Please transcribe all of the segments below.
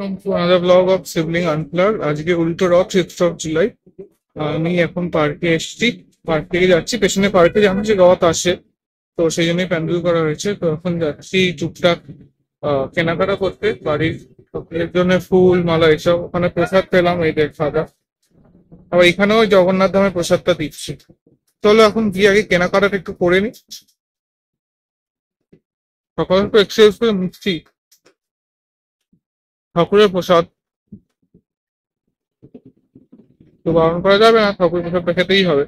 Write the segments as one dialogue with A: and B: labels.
A: Welcome to another vlog of Sibling Unplugged. আজকে উল্টো রথ 6 জুলাই। আমি এখন পার্কে এসেছি, পার্কে যাচ্ছি। পেছনে পার্কে জানো যে রথ আসে, তো সেই জন্যই প্যান্ডেল করা হয়েছে। তো এখন যাচ্ছি টুকটাক কেনাকাটা করতে বাড়ির সকলের জন্য ফুল মালা এসব। ওখানে প্রসাদ পেলাম, এই দেখ সাদা। আবার এখানেও জগন্নাথ ধামের প্রসাদটা দিচ্ছি। চলো এখন গিয়ে আগে কেনাকাটাটা একটু করে নি। সকালে তো এক্সারসাইজ করে নিচ্ছি, ঠাকুরের প্রসাদ তো বারণ করা যাবে না, ঠাকুরের প্রসাদটা খেতেই হবে।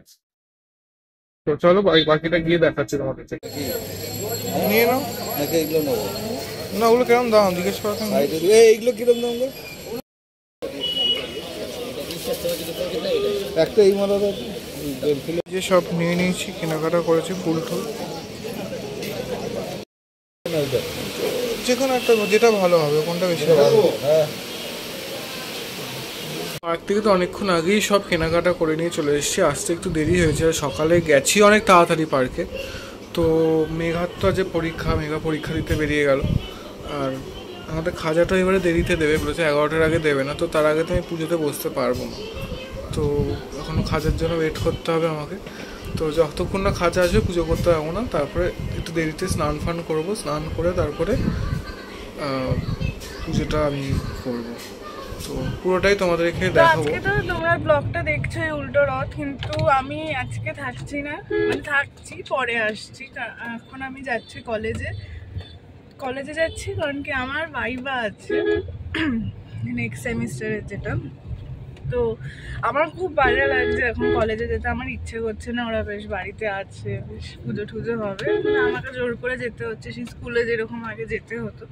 A: তো চলো বাকিটা গিয়ে দেখাচ্ছি তোমাদের। নিয়ে নাও
B: নাকি এগুলো নেবো?
A: না, ওগুলো কেমন দাম জিজ্ঞেস করা কেন?
B: এইগুলো কিরম দাম গো? একটা এই মালা
A: যে সব নিয়ে নিয়েছি, কেনাকাটা করেছি, ফুল টুল যে কোনো একটা, যেটা ভালো হবে কোনটা বেশি ভালো।
B: হ্যাঁ,
A: পার্ক থেকে তো অনেকক্ষণ আগেই সব কেনাকাটা করে নিয়ে চলে এসেছি। আসতে একটু দেরি হয়েছে, সকালে গেছি অনেক তাড়াতাড়ি পার্কে। তো মেঘার তো আজ পরীক্ষা, মেঘা পরীক্ষা দিতে বেরিয়ে গেল। আর আমাদের খাজাটা এবারে দেরিতে দেবে বলেছে, 11টার আগে দেবে না। তো তার আগে তো আমি পুজোতে বসতে পারবো না। তো এখনও খাজার জন্য ওয়েট করতে হবে আমাকে। তো যতক্ষণ না খাজা আসবে পুজো করতে পারবো না। তারপরে একটু দেরিতে স্নান ফান করবো, স্নান করে তারপরে পুজোটা আমি করবো। তো পুরোটাই তোমাদেরকে দেখাবো।
C: আজকে তো তোমরা ব্লগটা দেখছো উল্টো রথ, কিন্তু আমি আজকে থাকছি না, মানে থাকছি, পরে আসছি। এখন আমি যাচ্ছি কলেজে যাচ্ছি, কারণ কি আমার ভাইবা আছে নেক্সট সেমিস্টারের, যেটা। তো আমার খুব ভালো লাগছে এখন কলেজে যেতে, আমার ইচ্ছে করছে না। ওরা বেশ বাড়িতে আছে, বেশ পুজো টুজো হবে, আমাকে জোর করে যেতে হচ্ছে, সেই স্কুলে যেরকম আগে যেতে হতো।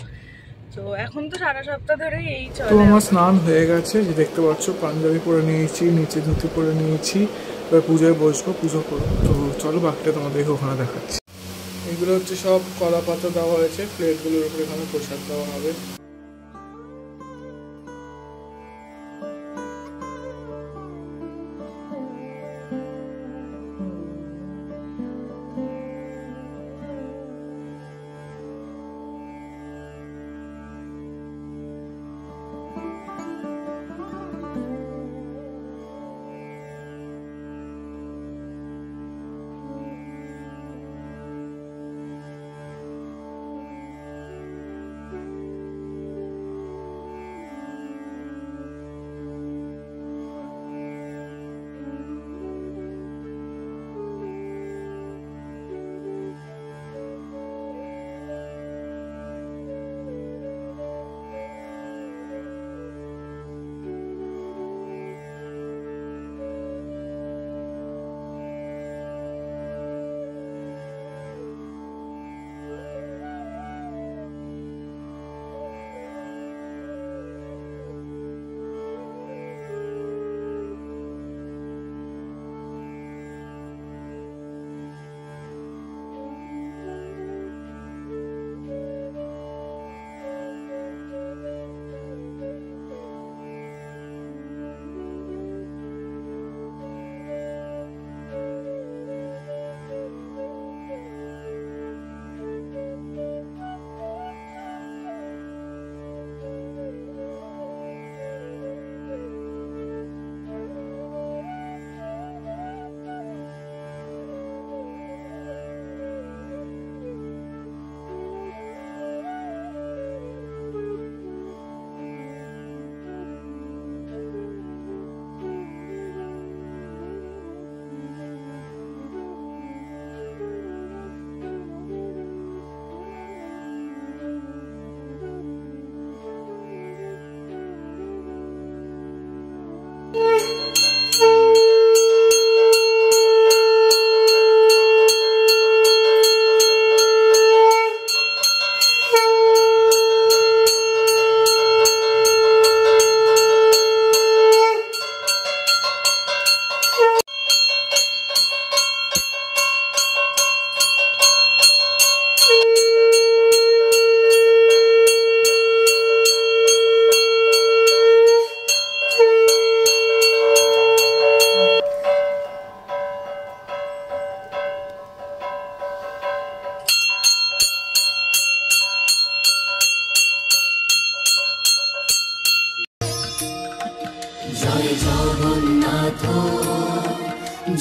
C: তো এখন তো সারা সপ্তাহ ধরেই এই
A: তো
C: চলে।
A: আমার স্নান হয়ে গেছে, যে দেখতে পাচ্ছ পাঞ্জাবি পরে নিয়েছি, নিচে ধুতি পরে নিয়েছি। এবার পুজোয় বসবো, পুজো করবো। তো চলো বাকিটা তোমাদেরকে ওখানে দেখাচ্ছি। এগুলো হচ্ছে সব কলা পাতা দেওয়া হয়েছে, প্লেটগুলোর উপরে এখানে প্রসাদ দেওয়া হবে।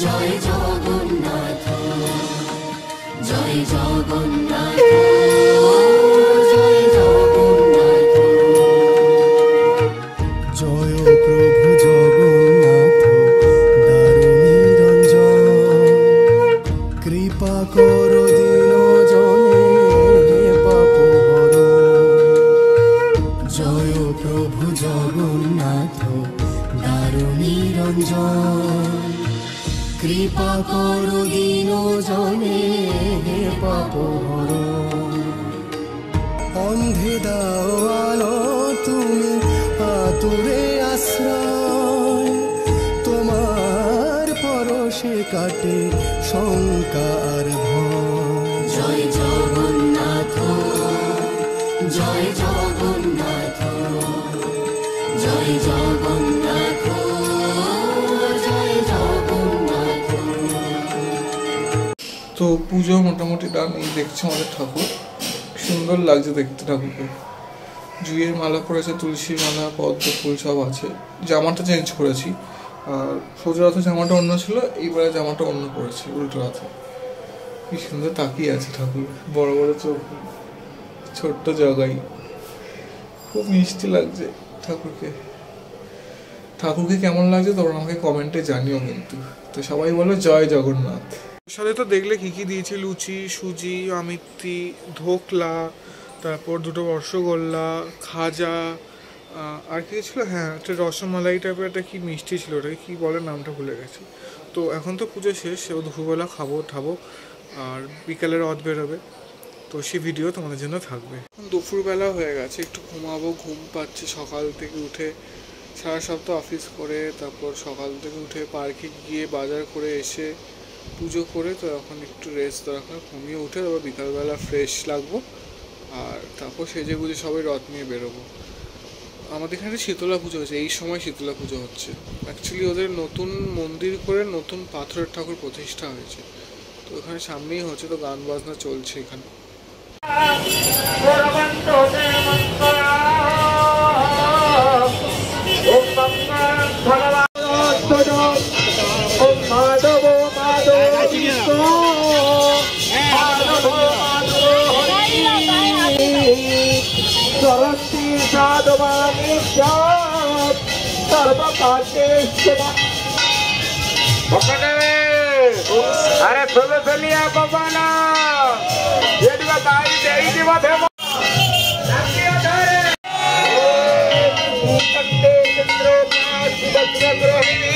D: জয় জগন্নাথ জয় জগন্নাথ জয় জগন্নাথ
E: জয় প্রভু জগন্নাথ দারুণীরঞ্জন কৃপা কর দীন জনে পাপ হর জয় প্রভু জগন্নাথ দারুণীরঞ্জন কৃপা কর দীন জনে পাপ হর অন্ধে দাও আলো তুমি আতুরে আশ্রয় তোমার পরশে কাটে শঙ্কার ভয়
D: জয় জগন্নাথ জয় জগন্নাথ জয় জগন্নাথ জয় জগন্নাথ।
A: তো পুজো মোটামুটি ডান। এই দেখছি আমাদের ঠাকুর, সুন্দর লাগছে দেখতে ঠাকুরকে। জুঁইয়ের মালা পরেছে, তুলসীর মালা, পদ্ম ফুল সব আছে। জামাটা চেঞ্জ করেছি, আর সোজা রথে জামাটা অন্য ছিল, এইবারে জামাটা অন্য পড়েছে উল্টো রথে। কি সুন্দর তাকিয়ে আছে ঠাকুর, বড় বড় চোখ, ছোট্ট জগাই, খুব মিষ্টি লাগছে ঠাকুরকে। ঠাকুরকে কেমন লাগছে তোমরা আমাকে কমেন্টে জানিও কিন্তু। তো সবাই বলো জয় জগন্নাথ। সাথে তো দেখলে কি কি দিয়েছি, লুচি, সুজি, আমিত্তি, ধোকলা, তারপর দুটো রসগোল্লা, খাজা, আর কি ছিল, হ্যাঁ একটা রসমালাই টাইপের একটা কি মিষ্টি ছিল, ওটাকে কী বলে নামটা ভুলে গেছি। তো এখন তো পুজো শেষ, এবার দুপুরবেলা খাবো ঠাবো, আর বিকালে রথ বেরোবে, তো সেই ভিডিও তোমাদের জন্য থাকবে। দুপুরবেলা হয়ে গেছে, একটু ঘুমাবো, ঘুম পাচ্ছে সকাল থেকে উঠে, সারা সপ্তাহ অফিস করে, তারপর সকাল থেকে উঠে পার্কে গিয়ে বাজার করে এসে পুজো করে, তো এখন একটু রেস্ট দরকার, ঘুমিয়ে উঠে তারপর বিকালবেলা ফ্রেশ লাগবো, আর তারপর সেজে গুজে সবাই রথ নিয়ে বেরোবো। আমাদের এখানে শীতলা পুজো হচ্ছে, এই সময় শীতলা পুজো হচ্ছে। অ্যাকচুয়ালি ওদের নতুন মন্দির করে নতুন পাথরের ঠাকুর প্রতিষ্ঠা হয়েছে, তো ওখানে সামনেই হচ্ছে, তো গান বাজনা চলছে এখানে।
F: अरे फुल फलिया बबाना ये दिवा ताई देई दिवा देव कंटे चंद्रो मास दक्षिण ग्रहिणी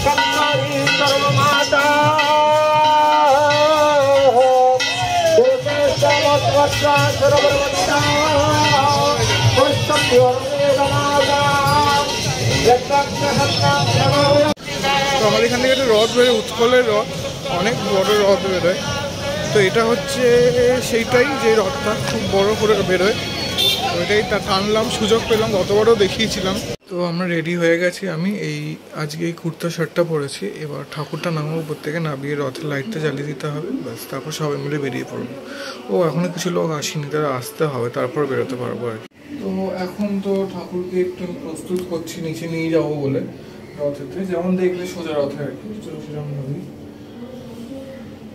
F: संहारी सर्व माता देवे समवत्ता सर्ववत्ता पुष्टम योर्वेदमाता यत्तक्षहत्ता
A: তো আমাদের এখান থেকে একটা রথ বেরোয়, উৎকলের রথ, অনেক বড় রথ বেরোয়। তো এটা হচ্ছে সেইটাই, যে রথটা খুব বড় করে বেরোয়, ওইটাই টানলাম, সুযোগ পেলাম, গতবারও দেখিয়েছিলাম। তো আমরা রেডি হয়ে গেছি, আমি আজকে এই কুর্তা শার্টটা পরেছি। এবার ঠাকুরটা নামাবো, উপর থেকে নামিয়ে রথের লাইটটা জ্বালিয়ে দিতে হবে, ব্যাস তারপর সবাই মিলে বেরিয়ে পড়বো। ও এখনও কিছু লোক আসেনি, তারা আসতে হবে, তারপর বেরোতে পারবো আর কি। তো এখন তো ঠাকুরকে একটু প্রস্তুত করছি নিচে নিয়ে যাবো বলে, রথেতে যেমন দেখলে সোজা রথে আর কি, সেরকম নদী।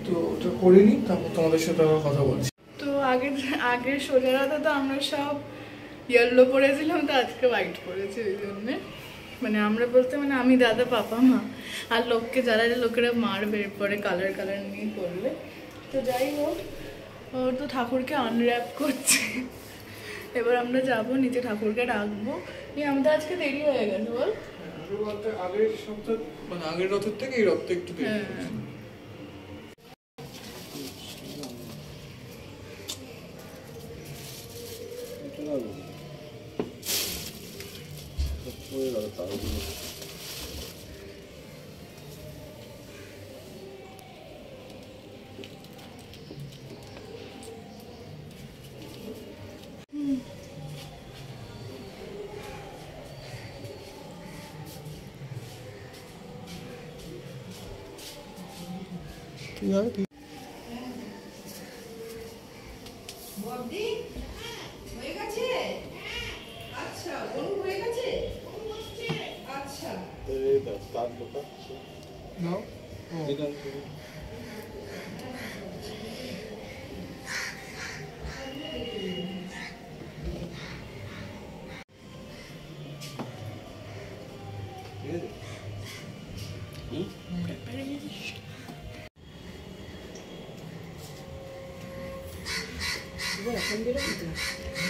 A: তো ওটা করিনি, তারপর তোমাদের সাথে আবার কথা বলছি।
C: তো আগের সোজা রাতে তো আমরা সব ইয়েলো পরেছিলাম, তো আজকে হোয়াইট পরেছি, ওই জন্যে মানে আমরা বলতে মানে আমি, দাদা, পাপা, মা, আর লোকেরা মারবে এরপরে কালার নিয়ে করলে। তো যাই হোক, ও তো ঠাকুরকে আনর্যাপ করছে, এবার আমরা যাবো নিচে ঠাকুরকে রাখবো। আমাদের আজকে দেরি হয়ে গেছে বল,
A: আগের সপ্তাহ মানে আগের রথের থেকে এই রথটা একটু দেরি হয়েছে। নাও। ও,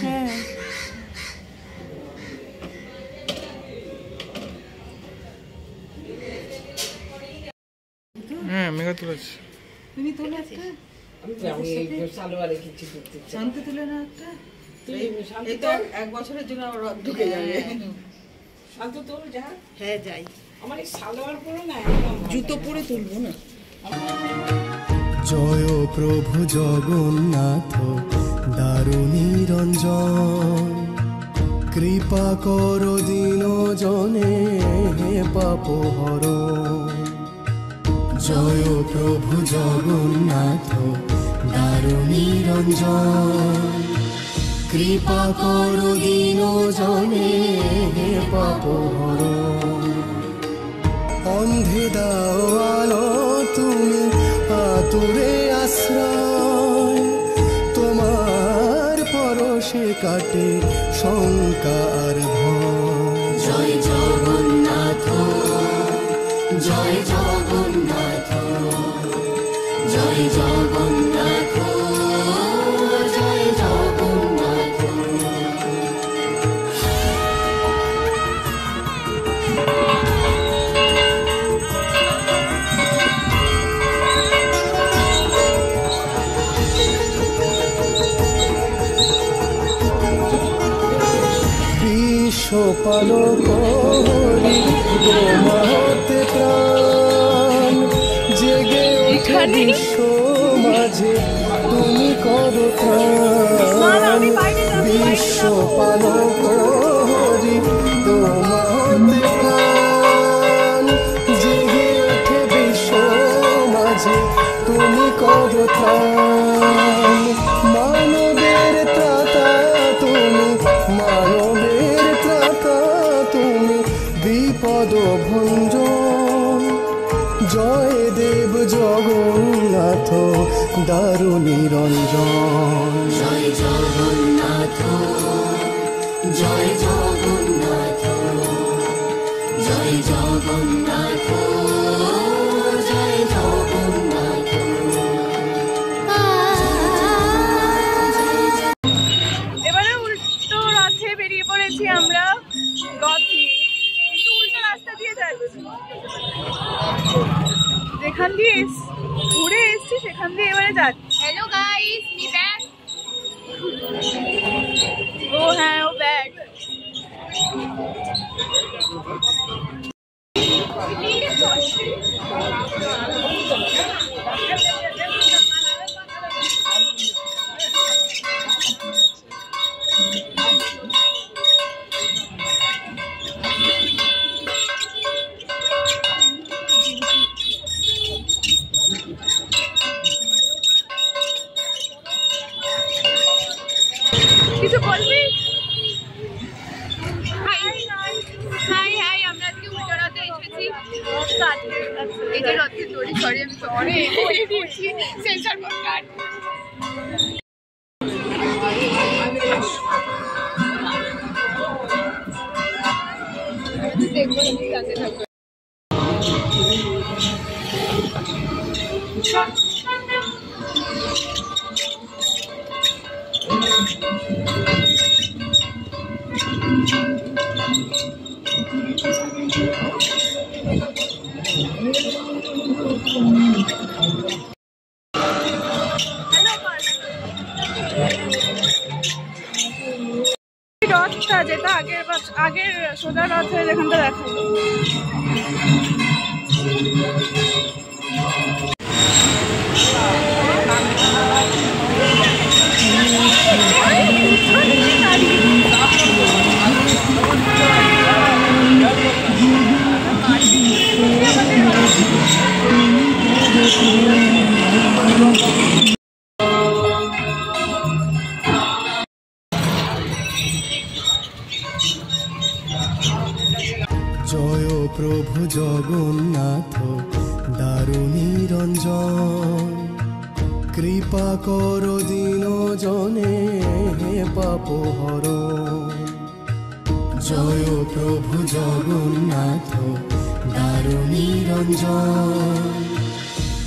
C: হ্যাঁ
A: হ্যাঁ মেঘা তুলেছে।
G: তুমি তোলো একটা,
B: সালোয়ারে কিছু করতে
G: শান্তি তুলে না একটা। এই তো এক বছরের জন্য আবার রথ ঢুকে যাবে।
B: শান্ত তোর যা
G: হ্যাঁ যাই,
B: আমার এই সালোয়ার পরে না একদম
G: জুতো পরে তুলবো না।
E: জয় প্রভু জগন্নাথ দারুণী রঞ্জন, কৃপা কর দীন জনে হে পাপ হরণ। জয় প্রভু জগন্নাথ দারুণী রঞ্জন, কৃপা কর দীন জনে হে পাপ হরণ। অন্ধে দাও আলো তুমি আতুরে আশ্রয়, তোমার পরশে কাটে শঙ্কা আর ভয়।
D: জয় জগন্নাথ জয় জগন্নাথ জয় জগন্নাথ জয় জগন্নাথ।
E: বিশ্বপালক হরি তোমাতে প্রাণ, জেগে ওঠে বিশ্ব মাঝে তুমি করো ত্রাণ। বিশ্বপালক হরি তোমাতে প্রাণ, জেগে ওঠে বিশ্ব মাঝে তুমি করো ত্রাণ। মানবের ত্রাতা তুমি, মানবের ত্রাতা তুমি, বিপদ ভঞ্জন। জয় দেব জগন্নাথ দারুণী রঞ্জন।
D: জয় জগন্নাথ জয় জগন্নাথ জয় জগন্নাথ জয় জগন্নাথ।
C: এবারে উল্টো রথে বেরিয়ে পড়েছি আমরা রথ নিয়ে, কিন্তু উল্টো রাস্তা দিয়ে যাচ্ছি। যেখান দিয়ে ঘুরে এসছি সেখান দিয়ে এবারে যাচ্ছি। Hello guys, me back. ও হ্যাঁ, ও ব্যাক। কিছু বলবি?
H: হাই হাই, আমরা আজকে উল্টো রথে এসেছি। এই যে রথের দড়ি, সরি আমি শহরে দিয়েছি সেন্সার বোর্ড কার্ড। দেখবো আমি কাছে থাকবো।
C: রথটা যেটা আগের সোজা রথে যেখানটা দেখা
E: জয় প্রভু জগন্নাথ কর দিন জনে পাপ হরণ। জয় প্রভু জগন্নাথ দারুণী রঞ্জন,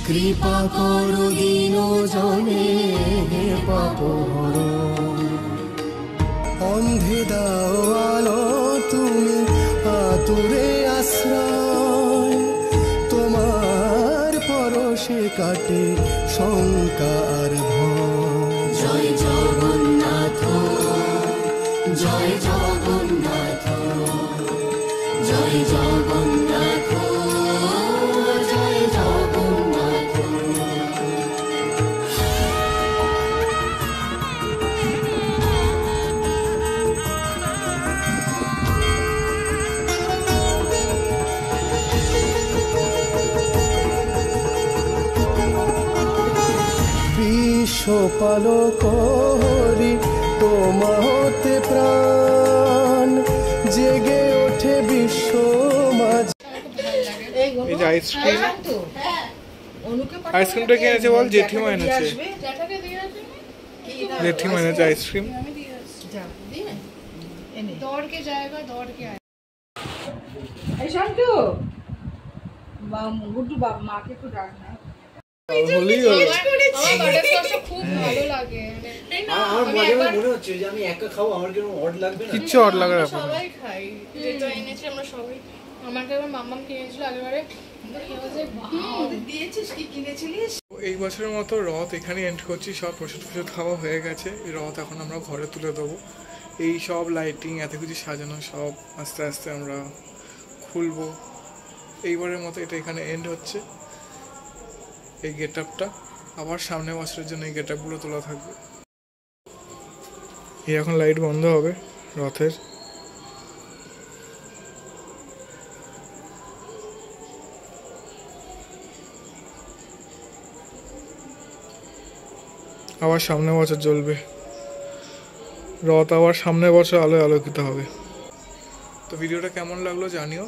E: কৃপা কর দিন জনে পাপ হরণ। অন্ধে দাও আলো তুমি আতুরে আশ্রয়, তোমার পরশে কাটে শঙ্কা আর ভয়।
D: জয় জগন্নাথ জয় জগন্নাথ জয় জগন্নাথ জয় জগন্নাথ।
E: বিশ্বপালক হরি তোমাতে প্রাণ, জেগে ওঠে বিশ্ব মাঝ।
A: এই যে আইসক্রিম, আইসক্রিমটা কে এনেছে বল? জেঠিমা এনেছে, জেঠিমা এনেছে আইসক্রিম।
H: দৌড়কে যায়গা দৌড়কে আয়।
B: এই শান্তু গুড্ডু মাকে একটু ডাক না।
A: হলেই হলো।
H: আমার বাটারস্কচটা খুব ভালো লাগে।
I: আমার মনে মনে হচ্ছে যে আমি একা খাবো, আমার কেন অড লাগবে না?
A: কিচ্ছু অড লাগার ব্যাপার না।
H: সবাই খাই, যেটা এনেছি আমরা সবাই। আমাকে আবার মাম্মাম কিনেছিল আগেবারে,
G: দিয়েছিস কি কিনেছিলিস?
A: এই বছরের মতো রথ এখানে এন্ড করছি। সব প্রসাদ প্রসাদ খাওয়া হয়ে গেছে। এই রথ এখন আমরা ঘরে তুলে দেবো। এই সব লাইটিং এত কিছু সাজানো সব আস্তে আস্তে আমরা খুলবো। এইবারের মতো এটা এখানে এন্ড হচ্ছে। এই গেট আপটা আবার সামনের বছরের জন্য এই গেট আপগুলো তোলা থাকবে। এই এখন লাইট বন্ধ হবে রথের। আবার সামনের বছর জ্বলবে রথ, আবার সামনের বছর আলোয় আলোকিত হবে। তো ভিডিওটা কেমন লাগলো জানিও।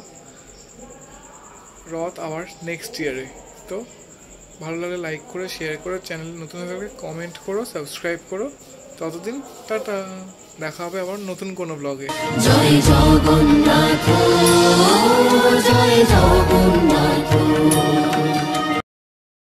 A: রথ আবার নেক্সট ইয়ারে। তো ভালো লাগলে লাইক করে, শেয়ার করে, চ্যানেল নতুন হলে কমেন্ট করো, সাবস্ক্রাইব করো। ততদিন টাটা, দেখা হবে আবার নতুন কোনো ব্লগে।
D: জয় জগন্নাথ জয় জগন্নাথ।